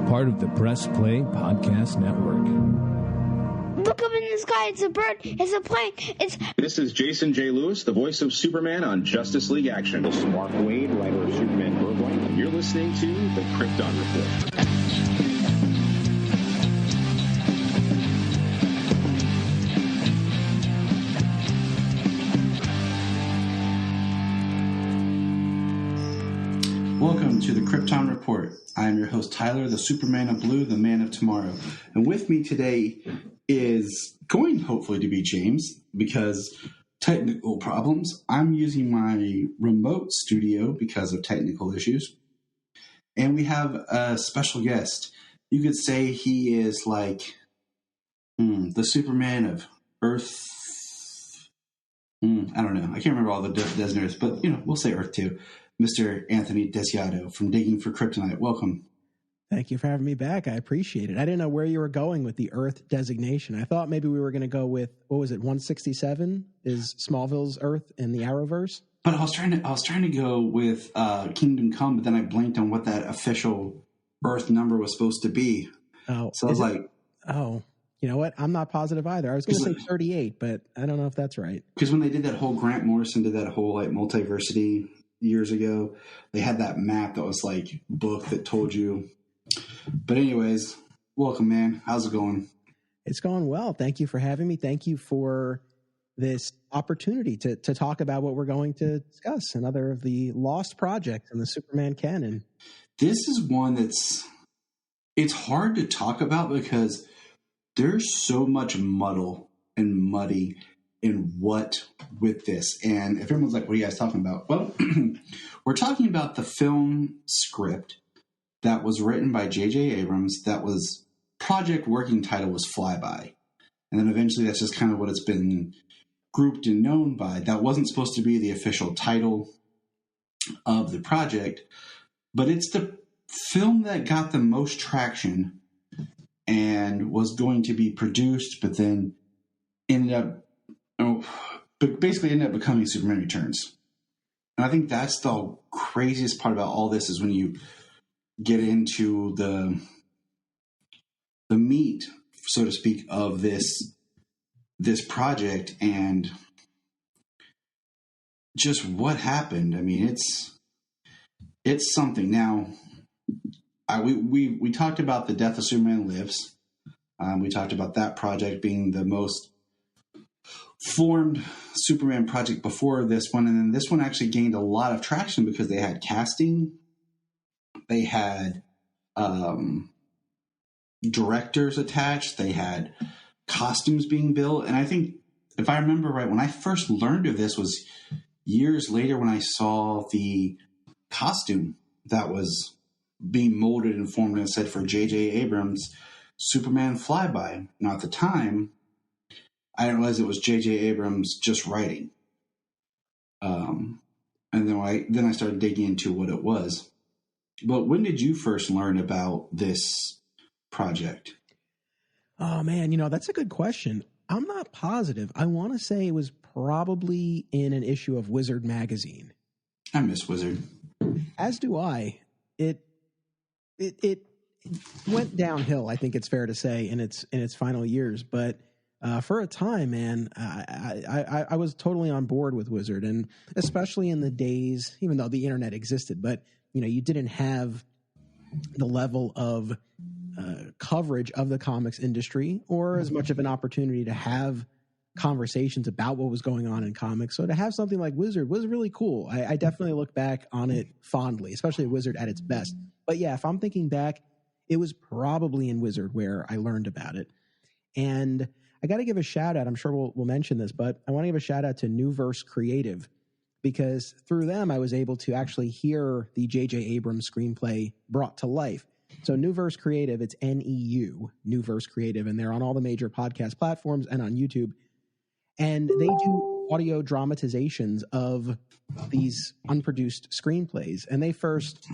part of the Press Play Podcast Network. Look up in the sky. It's a bird. It's a plane. This is Jason J. Lewis, the voice of Superman on Justice League Action. This is Mark Wade, writer of Superman Worldwide, and you're listening to the Krypton Report. Welcome to the Krypton Report. I am your host, Tyler, the Superman of Blue, the Man of Tomorrow. And with me today is going hopefully to be James, because technical problems. I'm using my remote studio because of technical issues. And we have a special guest. You could say he is like the Superman of Earth. I don't know. I can't remember all the designations, but we'll say Earth too. Mr. Anthony Desiato from Digging for Kryptonite. Welcome. Thank you for having me back. I appreciate it. I didn't know where you were going with the Earth designation. I thought maybe we were going to go with, 167 is Smallville's Earth in the Arrowverse. But I was trying to go with Kingdom Come, but then I blanked on what that official Earth number was supposed to be. Oh, so I was like, you know what? I'm not positive either. I was going to say 38, but I don't know if that's right. Because when they did that whole Grant Morrison did that whole like multiversity years ago, they had that map that was like book that told you. But anyways, welcome, man. How's it going? It's going well. Thank you for having me. Thank you for this opportunity to talk about what we're going to discuss, another of the lost projects in the Superman canon. This is one it's hard to talk about because there's so much muddle and muddy in what with this. And if everyone's like, what are you guys talking about? Well, we're talking about the film script that was written by J.J. Abrams. That was project working title was Flyby. And then eventually that's just kind of what it's been grouped and known by. That wasn't supposed to be the official title of the project, but it's the film that got the most traction and was going to be produced, but then basically ended up becoming Superman Returns. And I think that's the craziest part about all this is when you get into the meat, so to speak, of this project and just what happened. I mean, it's something. Now, we talked about the death of Superman Lives. We talked about that project being the most formed Superman project before this one, and then this one actually gained a lot of traction because they had casting, they had directors attached, they had costumes being built. And I think, if I remember right, when I first learned of this was years later when I saw the costume that was being molded and formed and said for J.J. Abrams' Superman Flyby. Now, at the time, I didn't realize it was J.J. Abrams just writing. And then I started digging into what it was. But when did you first learn about this project? Oh, man, that's a good question. I'm not positive. I want to say it was probably in an issue of Wizard magazine. I miss Wizard. As do I. It went downhill, I think it's fair to say, in its final years, but for a time, man, I was totally on board with Wizard, and especially in the days, even though the internet existed, but you didn't have the level of coverage of the comics industry or as much of an opportunity to have conversations about what was going on in comics. So to have something like Wizard was really cool. I definitely look back on it fondly, especially Wizard at its best. But yeah, if I'm thinking back, it was probably in Wizard where I learned about it. And I got to give a shout out. I'm sure we'll mention this, but I want to give a shout out to Newverse Creative, because through them, I was able to actually hear the J.J. Abrams screenplay brought to life. So Newverse Creative, it's NEU, Newverse Creative, and they're on all the major podcast platforms and on YouTube. And they do audio dramatizations of these unproduced screenplays. And they first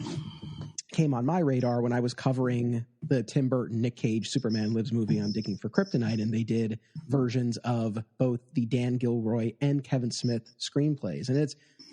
came on my radar when I was covering the Tim Burton, Nick Cage, Superman Lives movie on Digging for Kryptonite, and they did versions of both the Dan Gilroy and Kevin Smith screenplays. And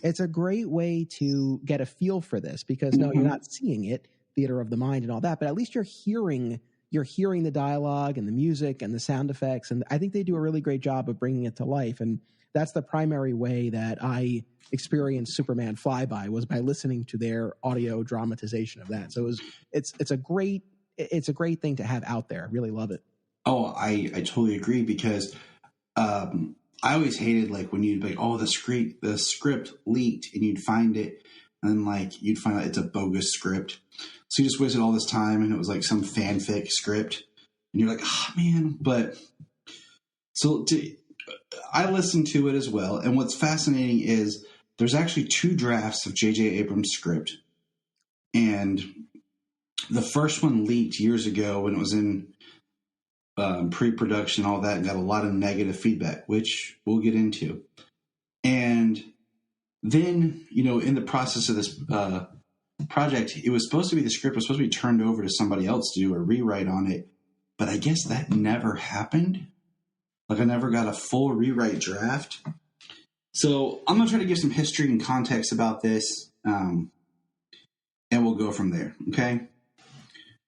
it's a great way to get a feel for this because, no, you're not seeing it, theater of the mind and all that, but at least you're hearing the dialogue and the music and the sound effects. And I think they do a really great job of bringing it to life. And that's the primary way that I experienced Superman Flyby, was by listening to their audio dramatization of that. So it's a great thing to have out there. I really love it. Oh, I totally agree, because I always hated like when you'd be like, oh, the script leaked, and you'd find it, and then like you'd find out it's a bogus script. So you just wasted all this time, and it was like some fanfic script, and you're like, oh man. But I listened to it as well, and what's fascinating is there's actually 2 drafts of J.J. Abrams' script, and the first one leaked years ago when it was in pre-production, all that, and got a lot of negative feedback, which we'll get into. And then, in the process of this project, the script was supposed to be turned over to somebody else to do a rewrite on it, but I guess that never happened. Like, I never got a full rewrite draft. So I'm going to try to give some history and context about this, and we'll go from there, okay?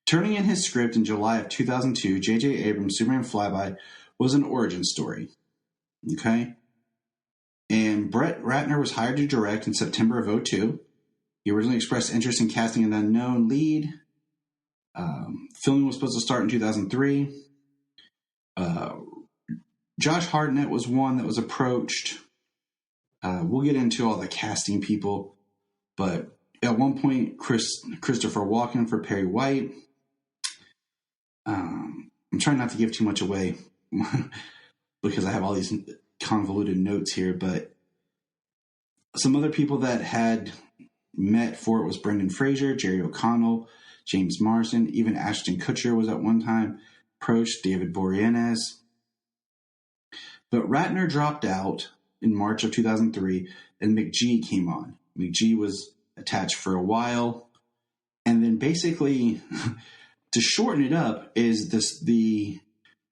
Turning in his script in July of 2002, J.J. Abrams' Superman Flyby was an origin story, okay? And Brett Ratner was hired to direct in September of 2002. He originally expressed interest in casting an unknown lead. Filming was supposed to start in 2003. Josh Hartnett was one that was approached. We'll get into all the casting people, but at one point, Christopher Walken for Perry White. I'm trying not to give too much away because I have all these convoluted notes here, but some other people that had met for it was Brendan Fraser, Jerry O'Connell, James Marsden, even Ashton Kutcher was at one time approached, David Boreanaz. But Ratner dropped out in March of 2003, and McGee came on. McGee was attached for a while, and then basically, to shorten it up, is the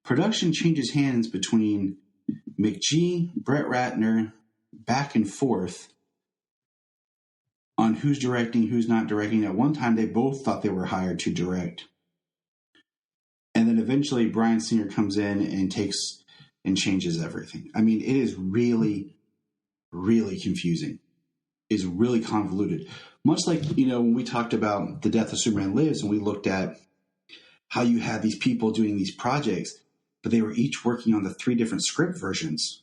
production changes hands between McGee, Brett Ratner, back and forth on who's directing, who's not directing. At one time, they both thought they were hired to direct. And then eventually Bryan Singer comes in and takes and changes everything. I mean, it is really, really confusing. It's really convoluted. Much like, when we talked about The Death of Superman Lives, and we looked at how you had these people doing these projects, but they were each working on the 3 different script versions.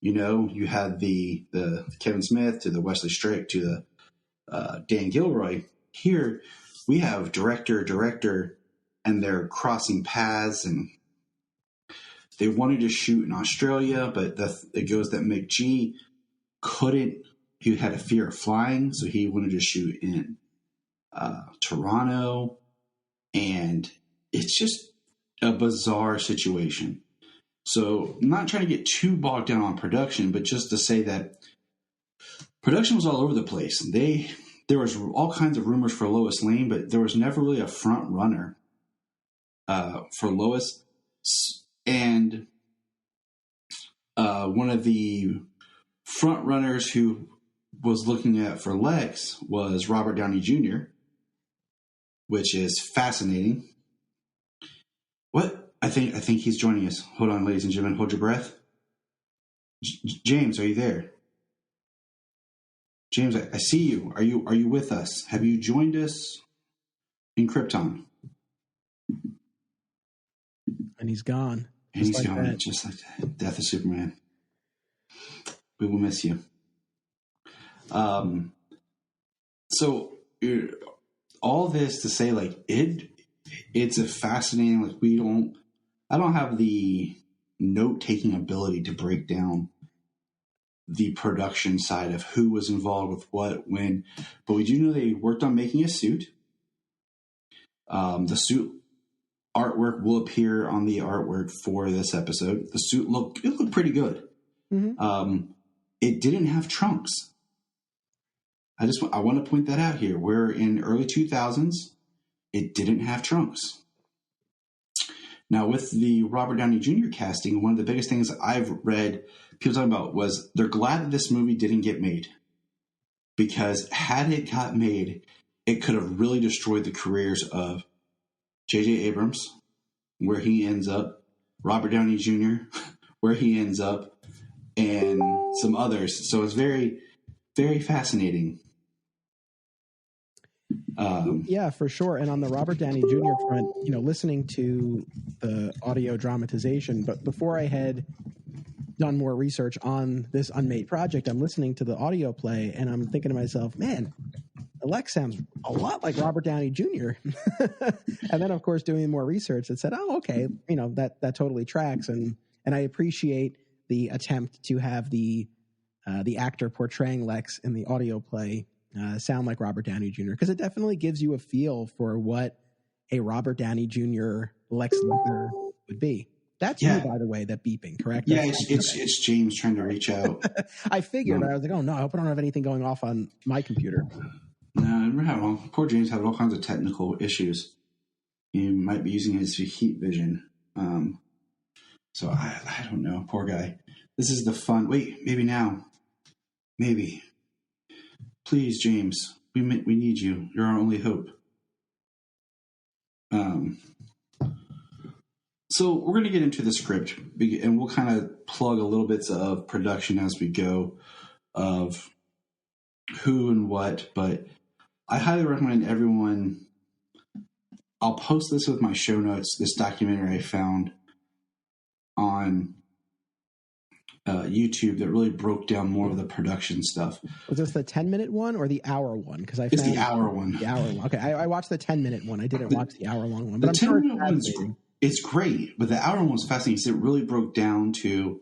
You had the Kevin Smith to the Wesley Strick to the Dan Gilroy. Here we have director, and they're crossing paths, and they wanted to shoot in Australia, but it goes that McGee couldn't. He had a fear of flying, so he wanted to shoot in Toronto, and it's just a bizarre situation. So I'm not trying to get too bogged down on production, but just to say that production was all over the place. There was all kinds of rumors for Lois Lane, but there was never really a front runner for Lois. And one of the front runners who was looking at for Lex was Robert Downey Jr., which is fascinating. What? I think he's joining us. Hold on, ladies and gentlemen. Hold your breath. James, are you there? James, I see you. Are you with us? Have you joined us in Krypton? And he's gone. And he's gone, just like that. Death of Superman. We will miss you. So all this to say, like, it's a fascinating, like, I don't have the note-taking ability to break down the production side of who was involved with what, when, but we do know they worked on making a suit. The suit artwork will appear on the artwork for this episode. The suit looked pretty good. Mm-hmm. It didn't have trunks. I want to point that out here. We're in early 2000s. It didn't have trunks. Now, with the Robert Downey Jr. casting, one of the biggest things I've read people talking about was they're glad that this movie didn't get made. Because had it got made, it could have really destroyed the careers of J.J. Abrams, where he ends up, Robert Downey Jr., where he ends up, and some others. So it's very, very fascinating. Yeah, for sure. And on the Robert Downey Jr. front, listening to the audio dramatization, but before I had done more research on this unmade project, I'm listening to the audio play and I'm thinking to myself, man, Lex sounds a lot like Robert Downey Jr. And then, of course, doing more research, it said, oh, okay, that totally tracks. And I appreciate the attempt to have the actor portraying Lex in the audio play sound like Robert Downey Jr., because it definitely gives you a feel for what a Robert Downey Jr. Lex Luthor would be. That's you, by the way, that beeping, correct? Yeah, it's James trying to reach out. I figured, but I was like, oh no, I hope I don't have anything going off on my computer. No, poor James had all kinds of technical issues. He might be using his heat vision. So I don't know, poor guy. This is the fun. Wait, maybe now. Maybe. Please, James, we need you. You're our only hope. So we're going to get into the script, and we'll kind of plug a little bits of production as we go, of who and what. But I highly recommend everyone. I'll post this with my show notes. This documentary I found on YouTube that really broke down more of the production stuff. Was this the 10-minute one or the hour one? Because it's the hour one. The hour one. Okay, I watched the 10-minute one. I didn't watch the hour-long one. But the 10-minute one, it's great, but the hour one was fascinating because it really broke down to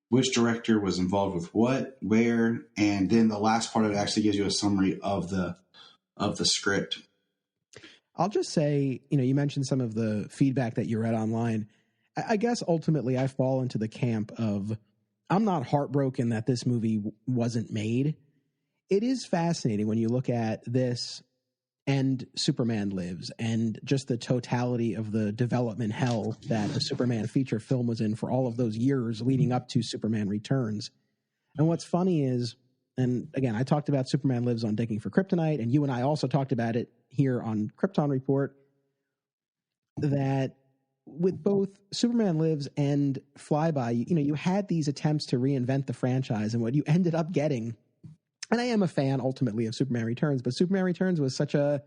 which director was involved with what, where, and then the last part of it actually gives you a summary of the script. I'll just say, you mentioned some of the feedback that you read online. I guess ultimately I fall into the camp of, I'm not heartbroken that this movie wasn't made. It is fascinating when you look at this and Superman Lives and just the totality of the development hell that a Superman feature film was in for all of those years leading up to Superman Returns. And what's funny is, and again, I talked about Superman Lives on Digging for Kryptonite, and you and I also talked about it here on Krypton Report, that with both Superman Lives and Flyby, you had these attempts to reinvent the franchise, and what you ended up getting, and I am a fan ultimately of Superman Returns, but Superman Returns was such a,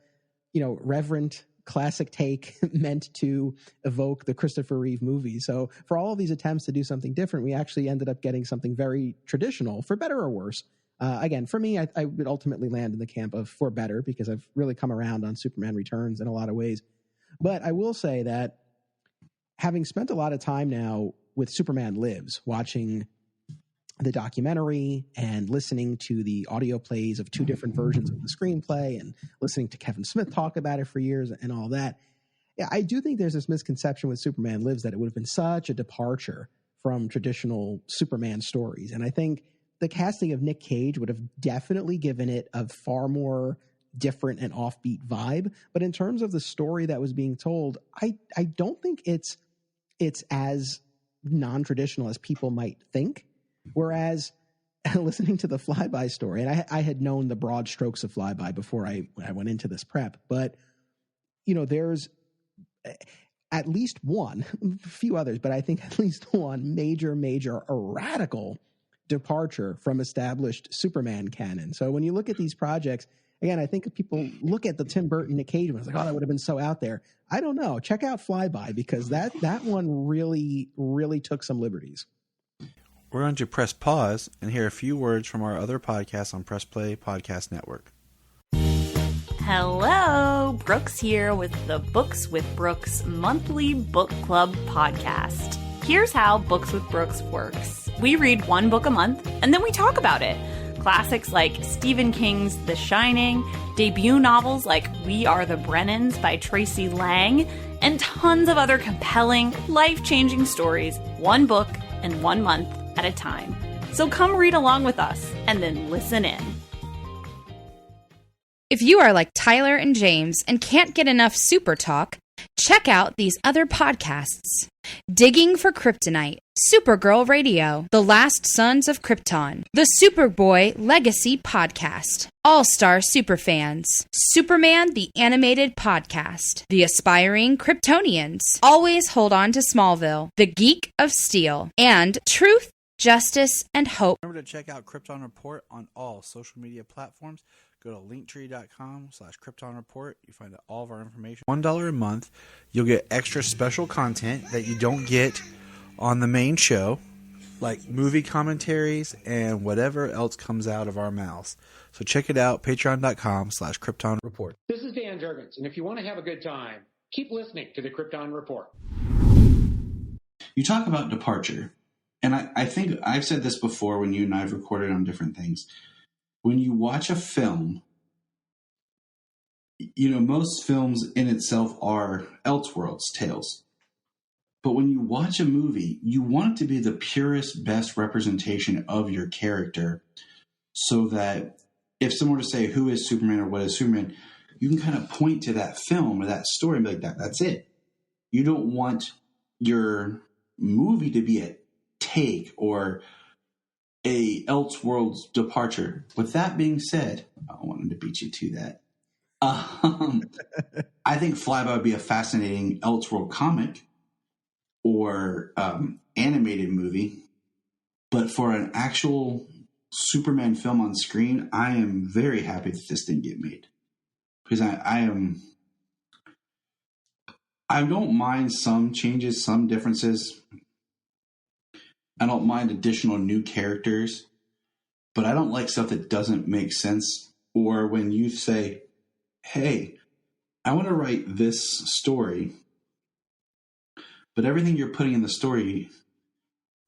reverent classic take meant to evoke the Christopher Reeve movie. So for all of these attempts to do something different, we actually ended up getting something very traditional, for better or worse. Again, for me, I would ultimately land in the camp of for better, because I've really come around on Superman Returns in a lot of ways. But I will say that having spent a lot of time now with Superman Lives, watching the documentary and listening to the audio plays of two different versions of the screenplay and listening to Kevin Smith talk about it for years and all that, I do think there's this misconception with Superman Lives that it would have been such a departure from traditional Superman stories. And I think the casting of Nick Cage would have definitely given it a far more different and offbeat vibe. But in terms of the story that was being told, I don't think it's as non-traditional as people might think. Whereas listening to the Flyby story, and I had known the broad strokes of Flyby before I went into this prep, but there's at least one, a few others, but I think at least one major radical departure from established Superman canon. So when you look at these projects, again, I think if people look at the Tim Burton, Nick Cage one, it's like, oh, that would have been so out there. I don't know. Check out Flyby, because that one really, really took some liberties. We're going to press pause and hear a few words from our other podcasts on Press Play Podcast Network. Hello, Brooks here with the Books with Brooks monthly book club podcast. Here's how Books with Brooks works. We read one book a month, and then we talk about it. Classics like Stephen King's The Shining, debut novels like We Are the Brennans by Tracy Lang, and tons of other compelling, life-changing stories, one book and 1 month at a time. So come read along with us, and then listen in. If you are like Tyler and James and can't get enough super talk, Check out these other podcasts: Digging for Kryptonite, Supergirl Radio, The Last Sons of Krypton, the Superboy Legacy Podcast, All-Star Superfans, Superman the Animated Podcast, The Aspiring Kryptonians, Always Hold On to Smallville, The Geek of Steel, and Truth, Justice, and Hope. Remember to check out Krypton Report on all social media platforms. Go to linktree.com/Krypton Report. You find out all of our information. $1 a month, you'll get extra special content that you don't get on the main show, like movie commentaries and whatever else comes out of our mouths. So check it out, patreon.com/Krypton Report. This is Dan Jurgens, and if you want to have a good time, keep listening to the Krypton Report. You talk about departure, and I think I've said this before when you and I have recorded on different things. When you watch a film, most films in itself are Elseworlds tales. But when you watch a movie, you want it to be the purest, best representation of your character, so that if someone were to say, who is Superman or what is Superman, you can kind of point to that film or that story and be like, that's it. You don't want your movie to be a take or a Elseworlds departure. With that being said, I wanted to beat you to that. I think Flyby would be a fascinating Elseworld comic or animated movie. But for an actual Superman film on screen, I am very happy that this didn't get made. Because I don't mind some changes, some differences. I don't mind additional new characters, but I don't like stuff that doesn't make sense. Or when you say, hey, I want to write this story, but everything you're putting in the story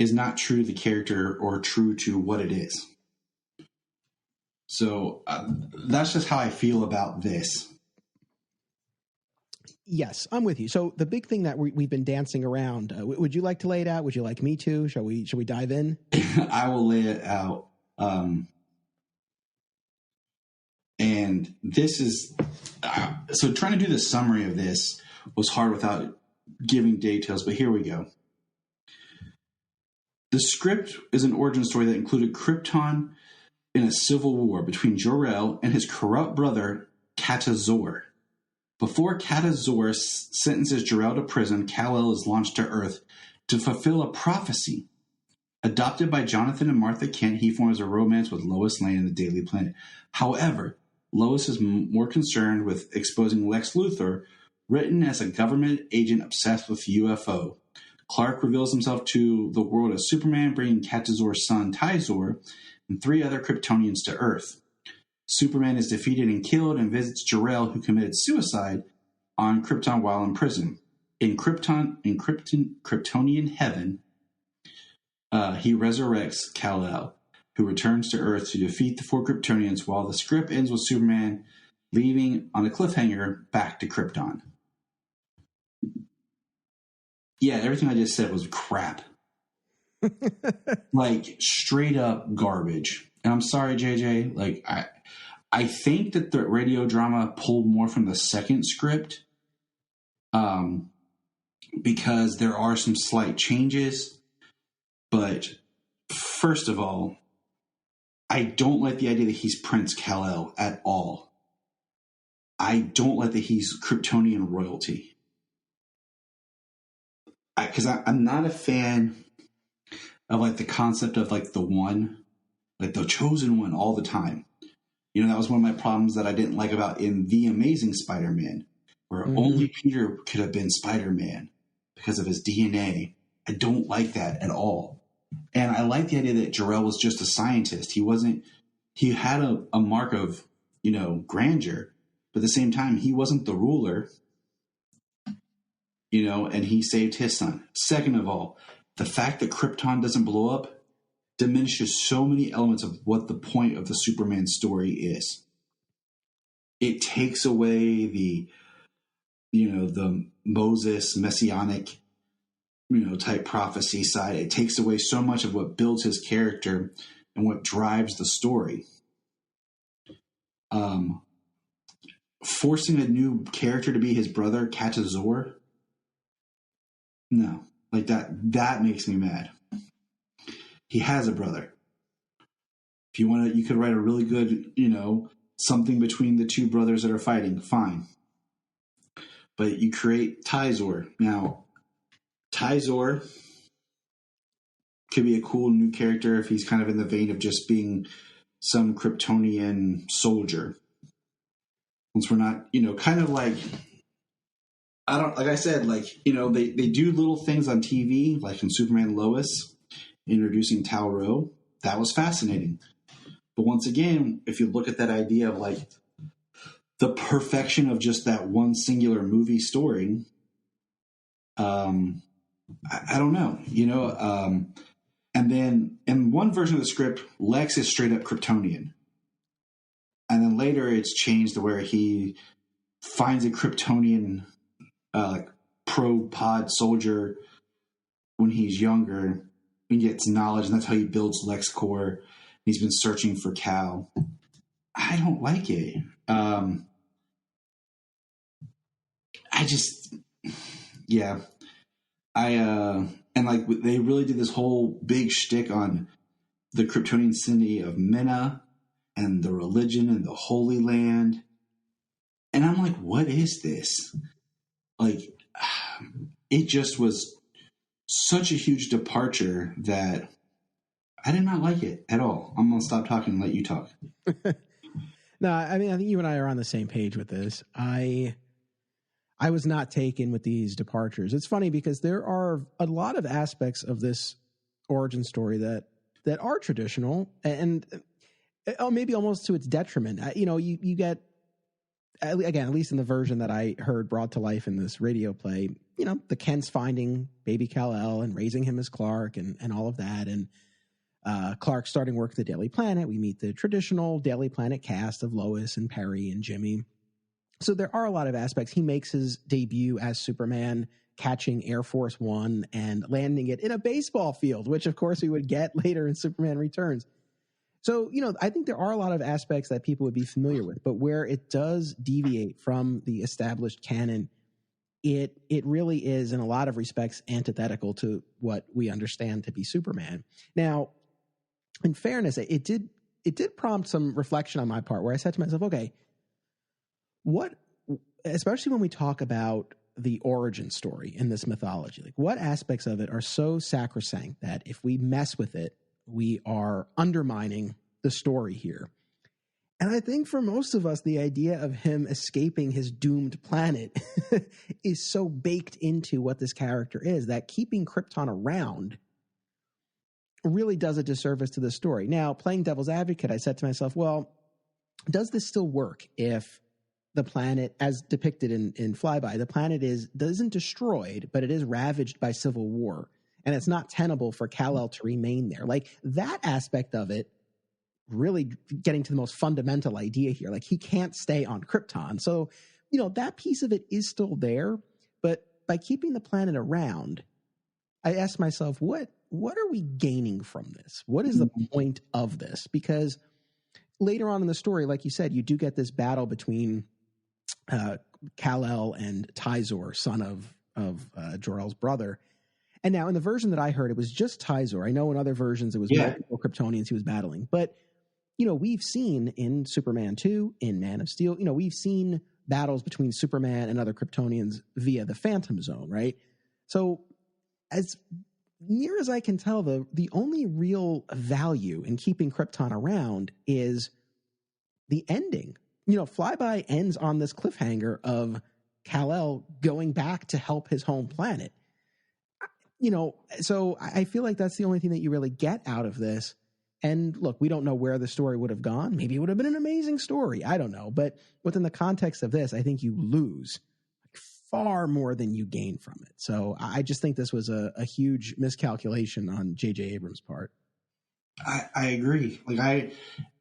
is not true to the character or true to what it is. So that's just how I feel about this. Yes, I'm with you. So the big thing that we've been dancing around, would you like to lay it out? Would you like me to? Shall we dive in? I will lay it out. And this is, so trying to do the summary of this was hard without giving details, but here we go. The script is an origin story that included Krypton in a civil war between Jor-El and his corrupt brother, Kata-Zor. Before Kata-Zor sentences Jor-El to prison, Kal-El is launched to Earth to fulfill a prophecy. Adopted by Jonathan and Martha Kent, he forms a romance with Lois Lane in the Daily Planet. However, Lois is more concerned with exposing Lex Luthor, written as a government agent obsessed with UFO. Clark reveals himself to the world as Superman, bringing Kata-Zor's son, Ty-Zor, and 3 other Kryptonians to Earth. Superman is defeated and killed and visits Jor-El, who committed suicide on Krypton while in prison. In Kryptonian heaven, he resurrects Kal-El, who returns to Earth to defeat the 4 Kryptonians, while the script ends with Superman leaving on a cliffhanger back to Krypton. Yeah, everything I just said was crap. Like, straight up garbage. And I'm sorry, JJ. Like, I think that the radio drama pulled more from the second script, because there are some slight changes. But first of all, I don't like the idea that he's Prince Kal-El at all. I don't like that he's Kryptonian royalty. Because I'm not a fan of like the concept of like the one, like the chosen one all the time. You know, that was one of my problems that I didn't like about in The Amazing Spider-Man, where only Peter could have been Spider-Man because of his DNA. I don't like that at all. And I like the idea that Jor-El was just a scientist. He had a mark of, grandeur, but at the same time, he wasn't the ruler, and he saved his son. Second of all, the fact that Krypton doesn't blow up diminishes so many elements of what the point of the Superman story is. It takes away the Moses messianic, type prophecy side. It takes away so much of what builds his character and what drives the story. forcing a new character to be his brother, Katazor. No, like that makes me mad. He has a brother. If you want to, you could write a really good, something between the two brothers that are fighting. Fine. But you create Tyzor. Now, Tyzor could be a cool new character if he's kind of in the vein of just being some Kryptonian soldier. Once we're not, kind of like, like I said, like, they do little things on TV, like in Superman Lois, introducing Tal-Rho. That was fascinating. But once again, if you look at that idea of like the perfection of just that one singular movie story, I don't know, and then in one version of the script, Lex is straight up Kryptonian. And then later it's changed to where he finds a Kryptonian probe pod soldier when he's younger and gets knowledge, and that's how he builds LexCorp. He's been searching for Kal. I don't like it. And like they really did this whole big shtick on the Kryptonian city of Mena and the religion and the Holy Land. And I'm like, what is this? Like, it just was such a huge departure that I did not like it at all. I'm going to stop talking and let you talk. No, I mean, I think you and I are on the same page with this. I was not taken with these departures. It's funny because there are a lot of aspects of this origin story that are traditional and maybe almost to its detriment. You get, again, at least in the version that I heard brought to life in this radio play, the Kents finding baby Kal-El and raising him as Clark and all of that. And Clark starting work at the Daily Planet. We meet the traditional Daily Planet cast of Lois and Perry and Jimmy. So there are a lot of aspects. He makes his debut as Superman catching Air Force One and landing it in a baseball field, which of course we would get later in Superman Returns. So, I think there are a lot of aspects that people would be familiar with, but where it does deviate from the established canon, it really is in a lot of respects antithetical to what we understand to be Superman. Now, in fairness, it did prompt some reflection on my part where I said to myself, okay, what, especially when we talk about the origin story in this mythology, like what aspects of it are so sacrosanct that if we mess with it, we are undermining the story here. And I think for most of us, the idea of him escaping his doomed planet is so baked into what this character is that keeping Krypton around really does a disservice to the story. Now, playing devil's advocate, I said to myself, well, does this still work if the planet, as depicted in Flyby, the planet isn't destroyed, but it is ravaged by civil war, and it's not tenable for Kal-El to remain there? Like, that aspect of it, really getting to the most fundamental idea here, like he can't stay on Krypton. So, that piece of it is still there, but by keeping the planet around, I asked myself, what are we gaining from this? What is the point of this? Because later on in the story, like you said, you do get this battle between Kal-El and Tyzor, son of Jor-El's brother. And now in the version that I heard, it was just Tyzor. I know in other versions it was multiple Kryptonians he was battling. But, we've seen in Superman 2, in Man of Steel, we've seen battles between Superman and other Kryptonians via the Phantom Zone, right? So as near as I can tell, the only real value in keeping Krypton around is the ending. Flyby ends on this cliffhanger of Kal-El going back to help his home planet. So I feel like that's the only thing that you really get out of this. And look, we don't know where the story would have gone. Maybe it would have been an amazing story. I don't know. But within the context of this, I think you lose far more than you gain from it. So I just think this was a huge miscalculation on J.J. Abrams' part. I agree.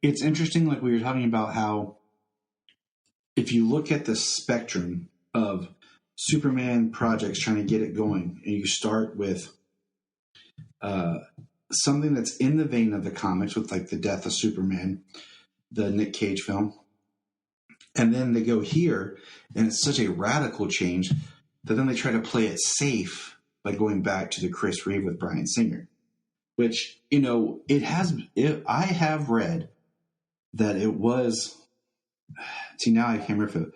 It's interesting, like we were talking about how if you look at the spectrum of Superman projects trying to get it going, and you start with something that's in the vein of the comics with like the death of Superman, the Nick Cage film, And then they go here, and it's such a radical change that then they try to play it safe by going back to the Chris Reeve with Bryan Singer, which, you know, I have read that it was, see, now I can't remember if it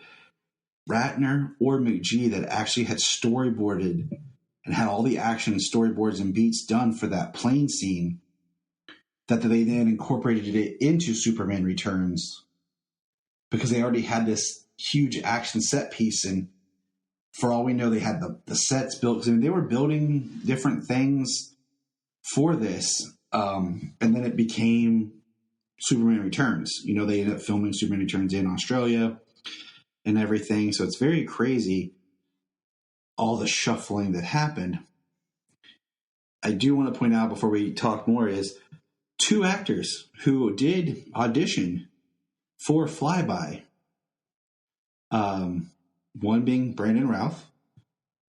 Ratner or McGee that actually had storyboarded and had all the action storyboards and beats done for that plane scene, that they then incorporated it into Superman Returns because they already had this huge action set piece. And for all we know, they had the sets built. 'Cause, I mean, they were building different things for this. And then it became Superman Returns. You know, they ended up filming Superman Returns in Australia and everything. So it's very crazy, all the shuffling that happened. I do want to point out before we talk more is 2 actors who did audition for Flyby. One being Brandon Routh.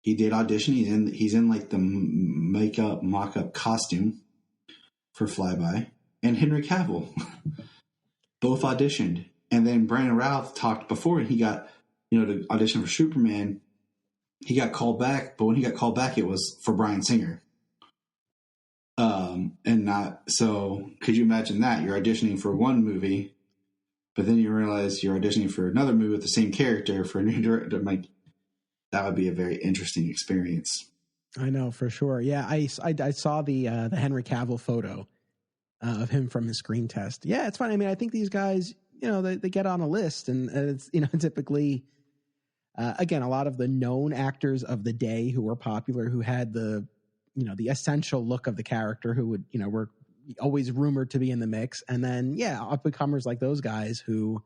He did audition. He's in like the makeup mock-up costume for Flyby. And Henry Cavill both auditioned. And then Brandon Routh talked before, and he got, you know, to audition for Superman. He got called back, but when he got called back, it was for Bryan Singer. And not, so could you imagine that? You're auditioning for one movie, but then you realize you're auditioning for another movie with the same character for a new director. Like, that would be a very interesting experience. I know, for sure. Yeah, I saw the Henry Cavill photo of him from his screen test. Yeah, it's fine. I mean, I think these guys, you know, they get on a list, and it's, you know, typically, again, a lot of the known actors of the day who were popular, who had the, you know, the essential look of the character, who would, you know, were always rumored to be in the mix. And then, yeah, up-and-comers like those guys who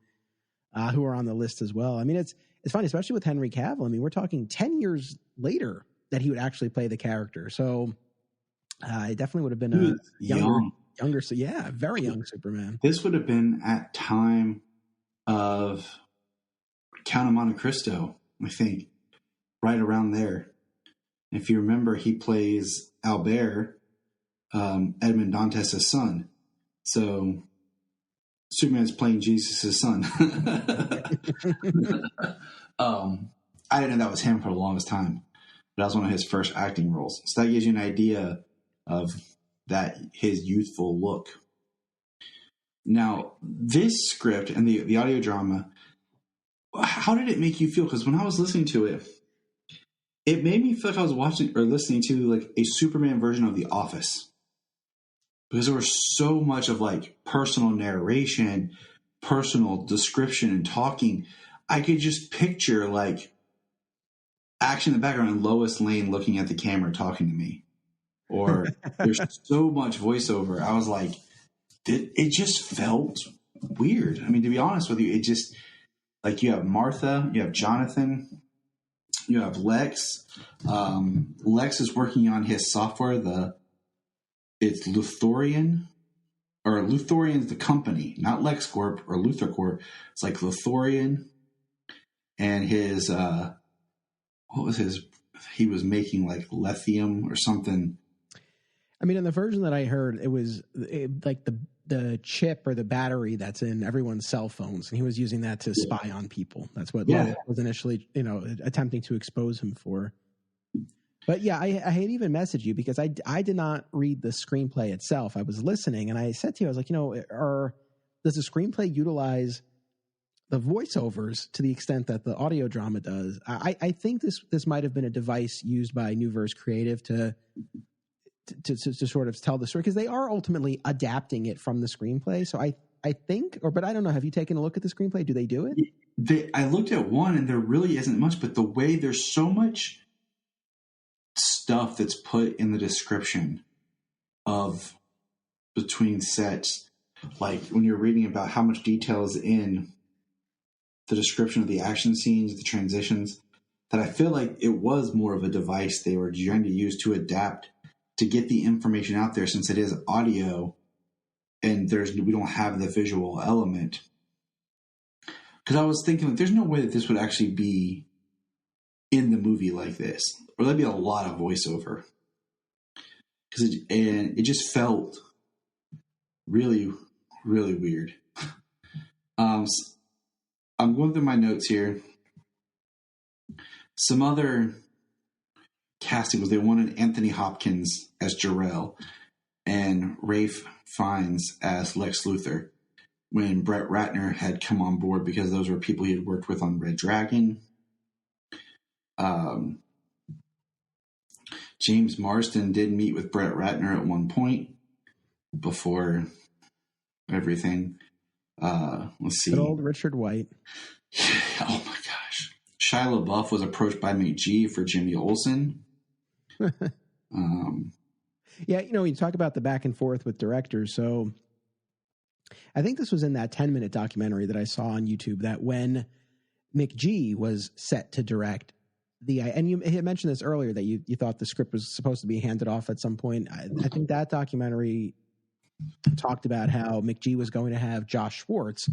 are on the list as well. I mean, it's funny, especially with Henry Cavill. I mean, we're talking 10 years later that he would actually play the character. So it definitely would have been a younger, so yeah, very young Superman. This would have been at time of Count of Monte Cristo, I think, right around there. If you remember, he plays Albert, Edmond Dantes' son. So Superman's playing Jesus' son. I didn't know that was him for the longest time, but that was one of his first acting roles. So that gives you an idea of that, his youthful look. Now, this script and the audio drama, how did it make you feel? Because when I was listening to it, it made me feel like I was watching or listening to like a Superman version of The Office. Because there was so much of like personal narration, personal description and talking. I could just picture like action in the background and Lois Lane looking at the camera talking to me. Or there's so much voiceover. I was like, it just felt weird. I mean, to be honest with you, it just, like, you have Martha, you have Jonathan, you have Lex. Lex is working on his software. It's Luthorian, or Luthorian's the company, not LexCorp or Luthor Corp. It's like Luthorian, and his what was his? He was making like lithium or something. I mean, in the version that I heard, it was like the chip or the battery that's in everyone's cell phones, and he was using that to spy on people. That's what Lois was initially, you know, attempting to expose him for. But yeah, I had even messaged you because I did not read the screenplay itself. I was listening, and I said to you, I was like, you know, does the screenplay utilize the voiceovers to the extent that the audio drama does? I think this might have been a device used by New Verse Creative to sort of tell the story, because they are ultimately adapting it from the screenplay. So I think, but I don't know. Have you taken a look at the screenplay? Do they do it? I looked at one, and there really isn't much, but the way there's so much stuff that's put in the description of between sets, like when you're reading about how much detail is in the description of the action scenes, the transitions, that I feel like it was more of a device they were trying to use to adapt, to get the information out there, since it is audio and we don't have the visual element. Because I was thinking, like, there's no way that this would actually be in the movie like this, or that'd be a lot of voiceover. Because it just felt really, really weird. I'm going through my notes here. Some other casting was they wanted Anthony Hopkins as Jor-El and Ralph Fiennes as Lex Luthor when Brett Ratner had come on board because those were people he had worked with on Red Dragon. James Marsden did meet with Brett Ratner at one point before everything. Let's see. Good old Richard White. Oh my gosh. Shia LaBeouf was approached by McG for Jimmy Olsen. Yeah, you talk about the back and forth with directors. So I think this was in that 10-minute documentary that I saw on YouTube that when McG was set to direct and you had mentioned this earlier that you thought the script was supposed to be handed off at some point. I think that documentary talked about how McG was going to have Josh Schwartz,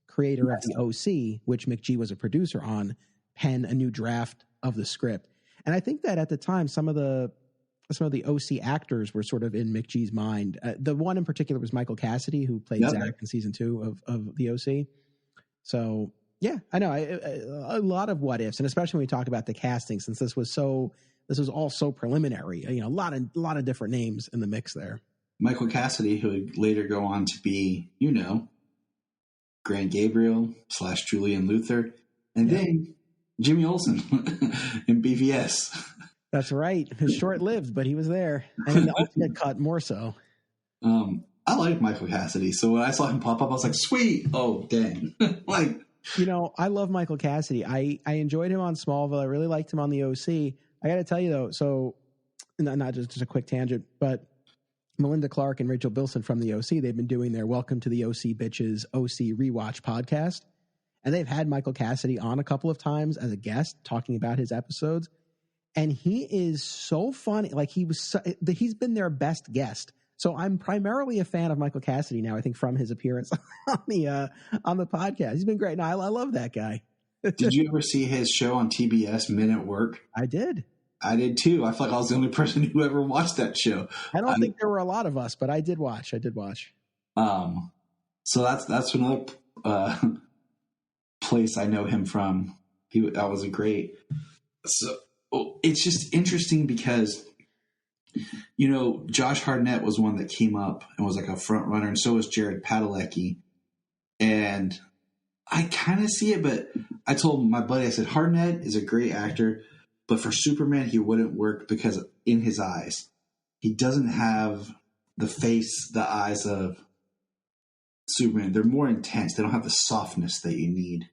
creator of the OC, which McG was a producer on, pen a new draft of the script. And I think that at the time, some of the OC actors were sort of in McG's mind. The one in particular was Michael Cassidy, who played Zach in season 2 of the OC. So yeah, I know a lot of what ifs, and especially when we talk about the casting, since this was all so preliminary. A lot of different names in the mix there. Michael Cassidy, who would later go on to be, Grant Gabriel / Julian Luther, and then Jimmy Olsen in BVS. That's right. It was short-lived, but he was there. And in the ultimate cut, more so. I like Michael Cassidy, so when I saw him pop up, I was like, sweet. Oh, dang. I love Michael Cassidy. I enjoyed him on Smallville. I really liked him on the OC. I got to tell you, though, so not just a quick tangent, but Melinda Clark and Rachel Bilson from the OC, they've been doing their Welcome to the OC Bitches OC Rewatch podcast. And they've had Michael Cassidy on a couple of times as a guest talking about his episodes. And he is so funny. Like he's been their best guest. So I'm primarily a fan of Michael Cassidy now, I think, from his appearance on the podcast. He's been great. No, I love that guy. Did you ever see his show on TBS, Men at Work? I did. I did too. I feel like I was the only person who ever watched that show. I don't think there were a lot of us, but I did watch. So that's another place I know him from. That was a great. So it's just interesting because, Josh Hartnett was one that came up and was like a front runner, and so was Jared Padalecki. And I kind of see it, but I told my buddy, I said, Hartnett is a great actor, but for Superman, he wouldn't work because in his eyes, he doesn't have the eyes of Superman. They're more intense. They don't have the softness that you need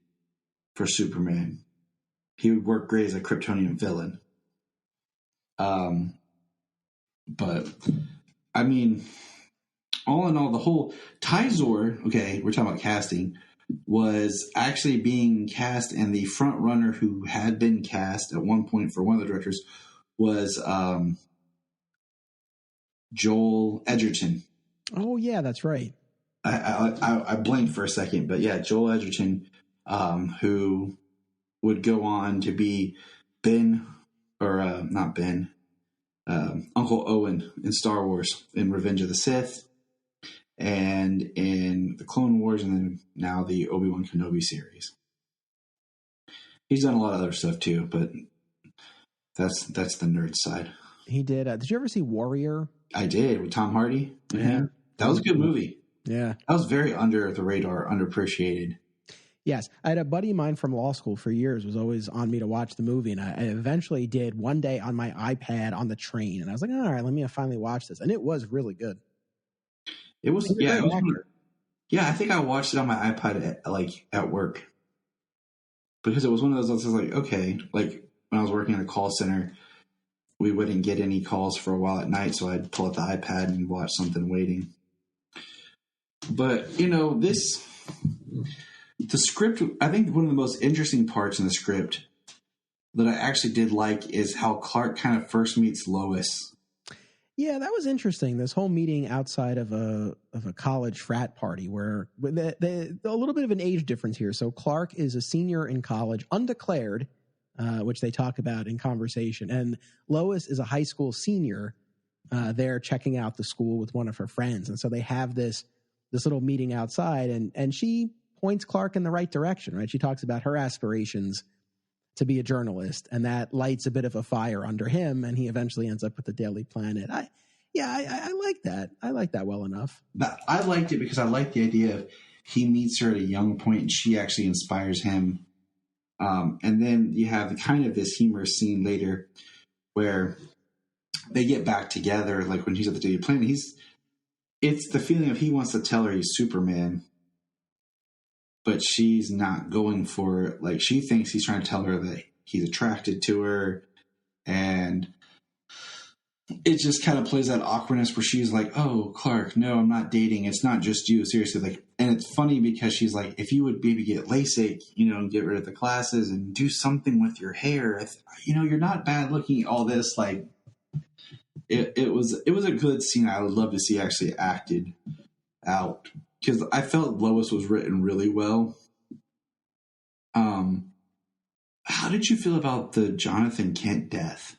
for Superman. He would work great as a Kryptonian villain. But I mean, all in all, the whole Tyzor, okay, we're talking about casting, was actually being cast, and the front runner who had been cast at one point for one of the directors was Joel Edgerton. Oh yeah, that's right. I blinked for a second, but yeah, Joel Edgerton, who would go on to be Uncle Owen in Star Wars, in Revenge of the Sith, and in the Clone Wars, and then now the Obi-Wan Kenobi series. He's done a lot of other stuff too, but that's the nerd side. He did. Did you ever see Warrior? I did, with Tom Hardy. Yeah. That was a good movie. Yeah. That was very under the radar, underappreciated. Yes. I had a buddy of mine from law school for years was always on me to watch the movie. And I eventually did one day on my iPad on the train. And I was like, all right, let me finally watch this. And it was really good. It was, I think I watched it on my iPad at work. Because it was one of those, I was like, okay, like when I was working at a call center, we wouldn't get any calls for a while at night. So I'd pull out the iPad and watch something waiting. But, the script, I think one of the most interesting parts in the script that I actually did like is how Clark kind of first meets Lois. Yeah, that was interesting. This whole meeting outside of a college frat party where a little bit of an age difference here. So Clark is a senior in college, undeclared, which they talk about in conversation. And Lois is a high school senior there checking out the school with one of her friends. And so they have this little meeting outside, and she points Clark in the right direction, right? She talks about her aspirations to be a journalist, and that lights a bit of a fire under him, and he eventually ends up with the Daily Planet. I like that. I like that well enough. But I liked it because I like the idea of he meets her at a young point and she actually inspires him. And then you have kind of this humorous scene later where they get back together, like when he's at the Daily Planet. It's the feeling of he wants to tell her he's Superman, but she's not going for it. Like, she thinks he's trying to tell her that he's attracted to her, and it just kind of plays that awkwardness where she's like, "Oh, Clark, no, I'm not dating. It's not just you, seriously." Like, and it's funny because she's like, "If you would maybe get LASIK, and get rid of the glasses and do something with your hair, you're not bad looking." All this, like, it was a good scene. I would love to see actually acted out, because I felt Lois was written really well. How did you feel about the Jonathan Kent death?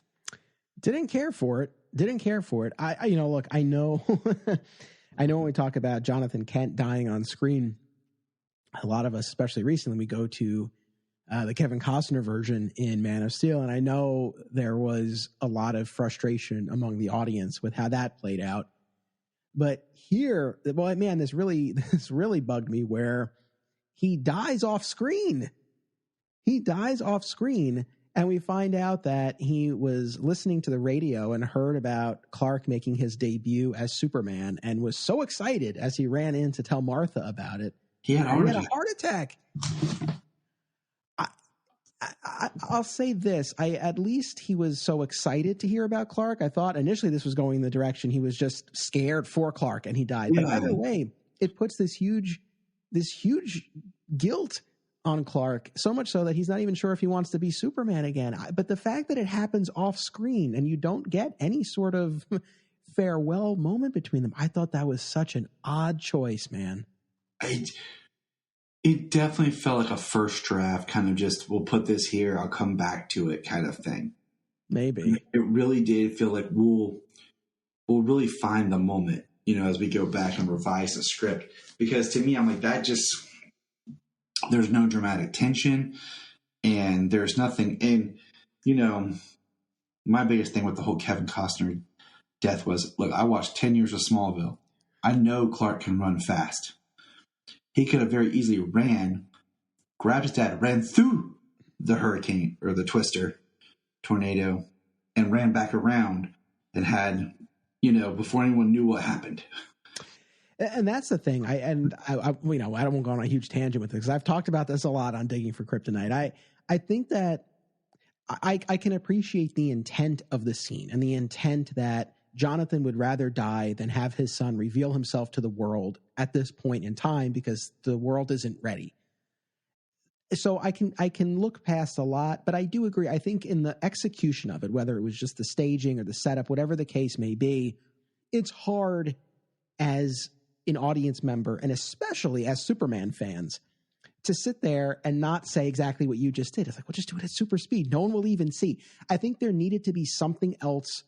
Didn't care for it. Look, I know, I know when we talk about Jonathan Kent dying on screen, a lot of us, especially recently, we go to the Kevin Costner version in Man of Steel. And I know there was a lot of frustration among the audience with how that played out. But here, well, man, this really bugged me, where he dies off screen. And we find out that he was listening to the radio and heard about Clark making his debut as Superman and was so excited as he ran in to tell Martha about it. He had a heart attack. I'll say this. At least he was so excited to hear about Clark. I thought initially this was going in the direction he was just scared for Clark and he died. Yeah. But either way, it puts this huge guilt on Clark, so much so that he's not even sure if he wants to be Superman again. But the fact that it happens off screen and you don't get any sort of farewell moment between them, I thought that was such an odd choice, man. It definitely felt like a first draft, kind of just, we'll put this here, I'll come back to it kind of thing. Maybe. It really did feel like we'll really find the moment, as we go back and revise the script. Because to me, I'm like, that just, there's no dramatic tension and there's nothing. And, my biggest thing with the whole Kevin Costner death was, look, I watched 10 years of Smallville. I know Clark can run fast. He could have very easily grabbed his dad, ran through the hurricane or the twister tornado and ran back around and had, before anyone knew what happened. And that's the thing. I don't want to go on a huge tangent with this because I've talked about this a lot on Digging for Kryptonite. I think that I can appreciate the intent of the scene and the intent that Jonathan would rather die than have his son reveal himself to the world at this point in time because the world isn't ready. So I can look past a lot, but I do agree. I think in the execution of it, whether it was just the staging or the setup, whatever the case may be, it's hard as an audience member, and especially as Superman fans, to sit there and not say exactly what you just did. It's like, well, just do it at super speed. No one will even see. I think there needed to be something else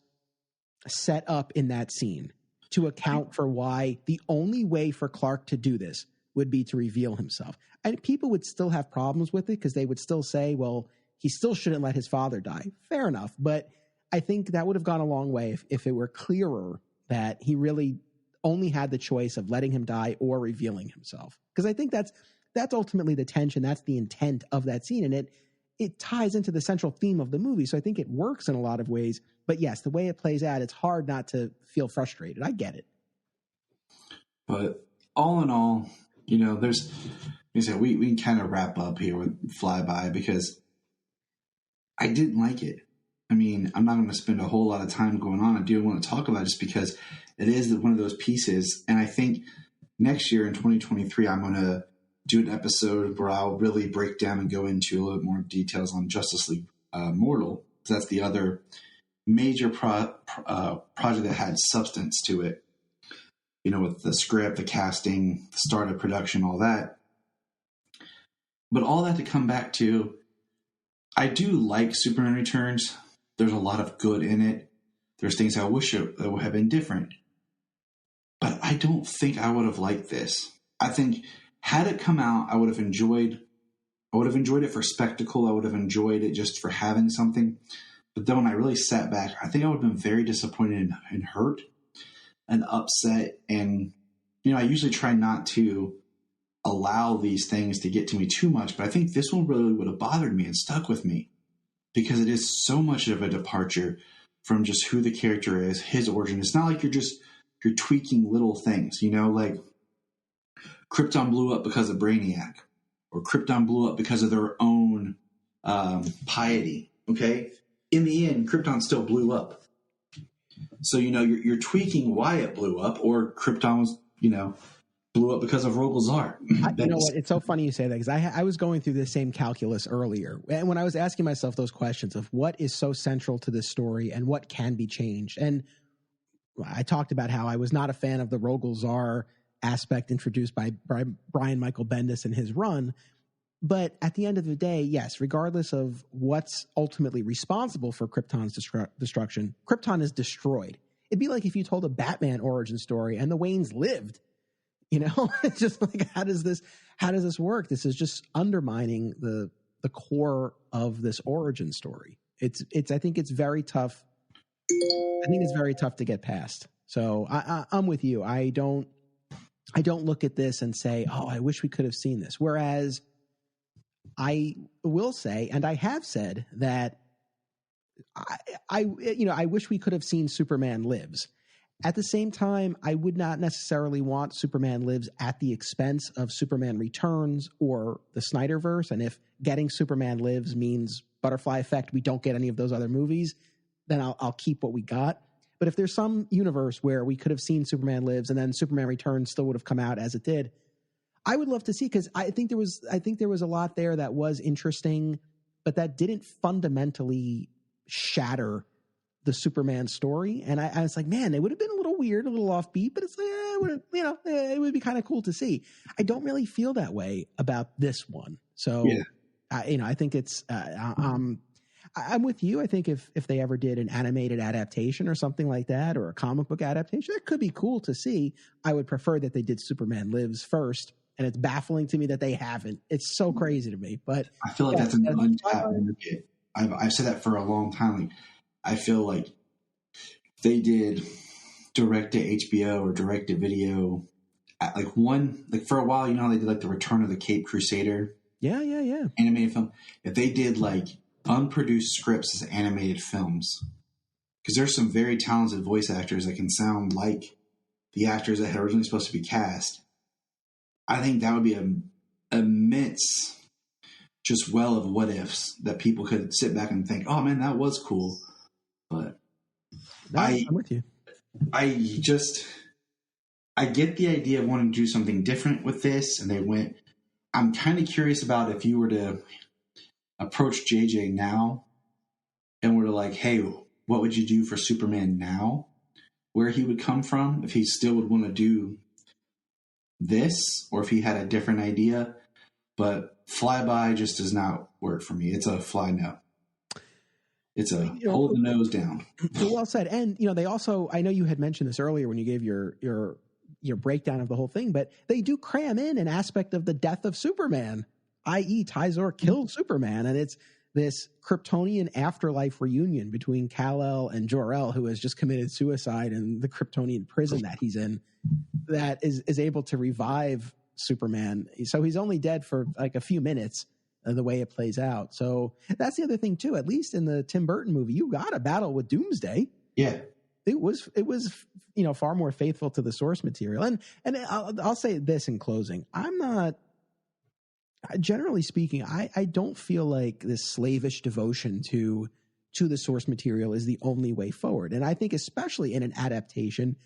set up in that scene to account for why the only way for Clark to do this would be to reveal himself. And people would still have problems with it because they would still say, well, he still shouldn't let his father die. Fair enough. But I think that would have gone a long way if it were clearer that he really only had the choice of letting him die or revealing himself. Because I think that's ultimately the tension. That's the intent of that scene. And it ties into the central theme of the movie. So I think it works in a lot of ways. But yes, the way it plays out, it's hard not to feel frustrated. I get it. But all in all, there's, you said, we can kind of wrap up here with Flyby because I didn't like it. I mean, I'm not going to spend a whole lot of time going on. I do want to talk about it just because it is one of those pieces. And I think next year in 2023, I'm going to do an episode where I'll really break down and go into a little bit more details on Justice League Mortal. So that's the other major project that had substance to it. With the script, the casting, the start of production, all that. But all that to come back to, I do like Superman Returns. There's a lot of good in it. There's things I wish it would have been different. But I don't think I would have liked this. I think had it come out, I would have enjoyed it for spectacle. I would have enjoyed it just for having something. But then when I really sat back, I think I would have been very disappointed and hurt and upset. And, I usually try not to allow these things to get to me too much, but I think this one really would have bothered me and stuck with me because it is so much of a departure from just who the character is, his origin. It's not like you're tweaking little things, like Krypton blew up because of Brainiac, or Krypton blew up because of their own piety. Okay. In the end, Krypton still blew up. So, you're tweaking why it blew up, or Krypton was, blew up because of Rogel's art. You know what? It's so funny you say that, because I was going through the same calculus earlier. And when I was asking myself those questions of what is so central to this story and what can be changed. And I talked about how I was not a fan of the Rogel-Zar aspect introduced by Brian Michael Bendis in his run. But at the end of the day, yes, regardless of what's ultimately responsible for Krypton's destruction, Krypton is destroyed. It'd be like if you told a Batman origin story and the Waynes lived. It's just like, how does this work? This is just undermining the core of this origin story. I think it's very tough. I think it's very tough to get past. So I'm with you. I don't look at this and say, oh, I wish we could have seen this. Whereas I will say, and I have said, that I wish we could have seen Superman Lives. At the same time, I would not necessarily want Superman Lives at the expense of Superman Returns or the Snyderverse. And if getting Superman Lives means Butterfly Effect, we don't get any of those other movies, then I'll keep what we got. But if there's some universe where we could have seen Superman Lives and then Superman Returns still would have come out as it did, I would love to see, because I think there was a lot there that was interesting, but that didn't fundamentally shatter the Superman story. And I was like, man, it would have been a little weird, a little offbeat, but it's like, it would be kind of cool to see. I don't really feel that way about this one. So, yeah. I think it's, I'm with you. I think if they ever did an animated adaptation or something like that, or a comic book adaptation, that could be cool to see. I would prefer that they did Superman Lives first. And it's baffling to me that they haven't. It's so crazy to me. But I feel like that's an untapped market. I've said that for a long time. Like, I feel like they did direct to HBO or direct to video, for a while, they did like the Return of the Cape Crusader. Yeah. Animated film. If they did like unproduced scripts as animated films, because there's some very talented voice actors that can sound like the actors that had originally supposed to be cast. I think that would be an immense just well of what ifs that people could sit back and think, oh man, that was cool. But I'm with you. I get the idea of wanting to do something different with this. And I'm kind of curious about if you were to approach JJ now and were to like, hey, what would you do for Superman now? Where he would come from, if he still would want to do this, or if he had a different idea. But Flyby just does not work for me. It's a fly no. It's a hold the nose down. Well said. And they also, I know you had mentioned this earlier when you gave your breakdown of the whole thing, but they do cram in an aspect of the death of Superman, i.e. Tyzor killed Superman, and it's this Kryptonian afterlife reunion between Kal-El and Jor-El, who has just committed suicide in the Kryptonian prison that he's in, that is able to revive Superman. So he's only dead for like a few minutes, the way it plays out. So that's the other thing too. At least in the Tim Burton movie, you got a battle with Doomsday. Yeah, it was far more faithful to the source material. And I'll say this in closing: generally speaking, I don't feel like this slavish devotion to the source material is the only way forward. And I think especially in an adaptation,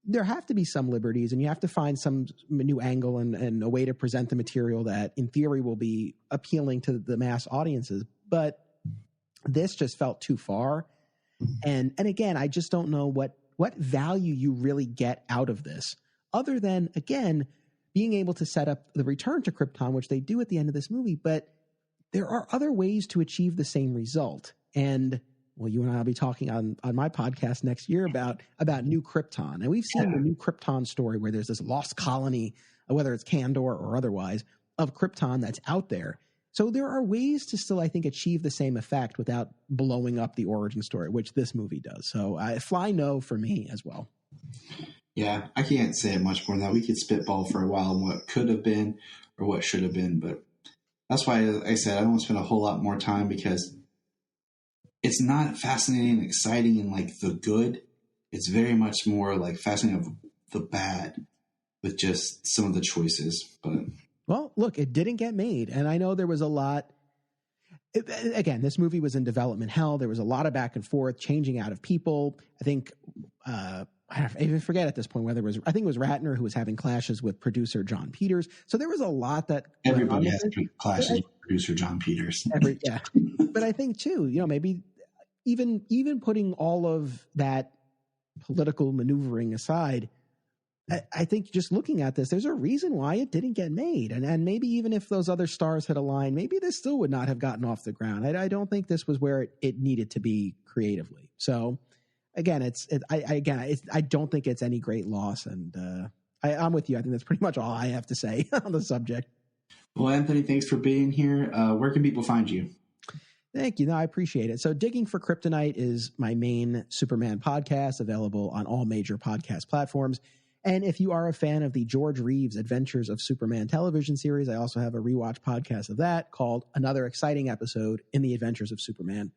there have to be some liberties, and you have to find some new angle and a way to present the material that in theory will be appealing to the mass audiences. But this just felt too far. And again, I just don't know what value you really get out of this, other than, again, being able to set up the return to Krypton, which they do at the end of this movie. But there are other ways to achieve the same result. And well, you and I will be talking on my podcast next year about New Krypton. And we've seen the New Krypton story where there's this lost colony whether it's Kandor or otherwise, of Krypton that's out there. So there are ways to still, I think, achieve the same effect without blowing up the origin story, which this movie does. So fly no for me as well. Yeah, I can't say it much more than that. We could spitball for a while on what could have been or what should have been, but that's why I said I don't want to spend a whole lot more time, because it's not fascinating and exciting and like the good. It's very much more like fascinating of the bad with just some of the choices. But well, look, it didn't get made, and I know there was a lot. Again, this movie was in development hell. There was a lot of back and forth, changing out of people. I think I even forget at this point whether it was, I think it was Ratner who was having clashes with producer John Peters. So there was a lot that everybody has clashes with producer John Peters. Yeah. But I think too, maybe even putting all of that political maneuvering aside, I think just looking at this, there's a reason why it didn't get made. And maybe even if those other stars had aligned, maybe this still would not have gotten off the ground. I don't think this was where it needed to be creatively. So again, I don't think it's any great loss. And I'm with you. I think that's pretty much all I have to say on the subject. Well, Anthony, thanks for being here. Where can people find you? Thank you. No, I appreciate it. So Digging for Kryptonite is my main Superman podcast, available on all major podcast platforms. And if you are a fan of the George Reeves Adventures of Superman television series, I also have a rewatch podcast of that called Another Exciting Episode in the Adventures of Superman.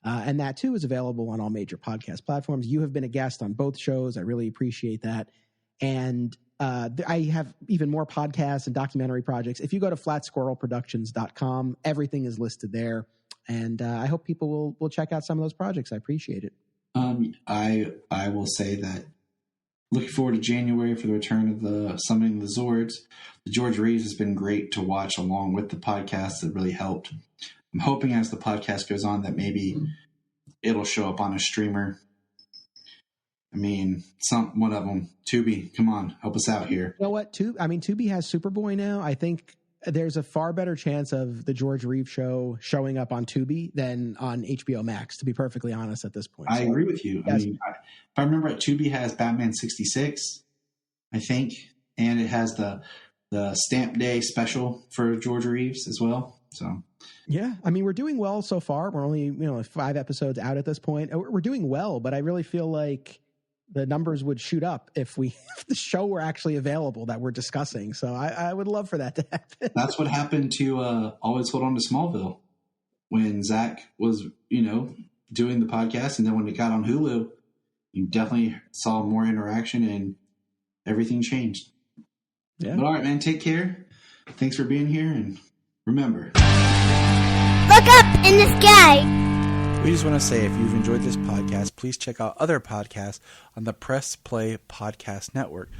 And that, too, is available on all major podcast platforms. You have been a guest on both shows. I really appreciate that. And I have even more podcasts and documentary projects. If you go to flatsquirrelproductions.com, everything is listed there. And I hope people will check out some of those projects. I appreciate it. I will say that looking forward to January for the return of the Summoning the Zords. The George Reeves has been great to watch along with the podcast. That really helped. I'm hoping as the podcast goes on that maybe it'll show up on a streamer. I mean, one of them, Tubi, come on, help us out here. You know what? Tubi has Superboy now. I think there's a far better chance of the George Reeves show showing up on Tubi than on HBO Max, to be perfectly honest at this point. I agree with you. Yes. I mean, if I remember right, Tubi has Batman 66, I think, and it has the Stamp Day special for George Reeves as well. So yeah, I mean, we're doing well so far. We're only 5 episodes out at this point. We're doing well, but I really feel like the numbers would shoot up if the show were actually available that we're discussing. So I would love for that to happen. That's what happened to Always Hold On to Smallville when Zach was, doing the podcast. And then when it got on Hulu, you definitely saw more interaction and everything changed. Yeah. But all right, man, take care. Thanks for being here. And remember, look up in the sky. We just want to say, if you've enjoyed this podcast, please check out other podcasts on the Press Play Podcast Network.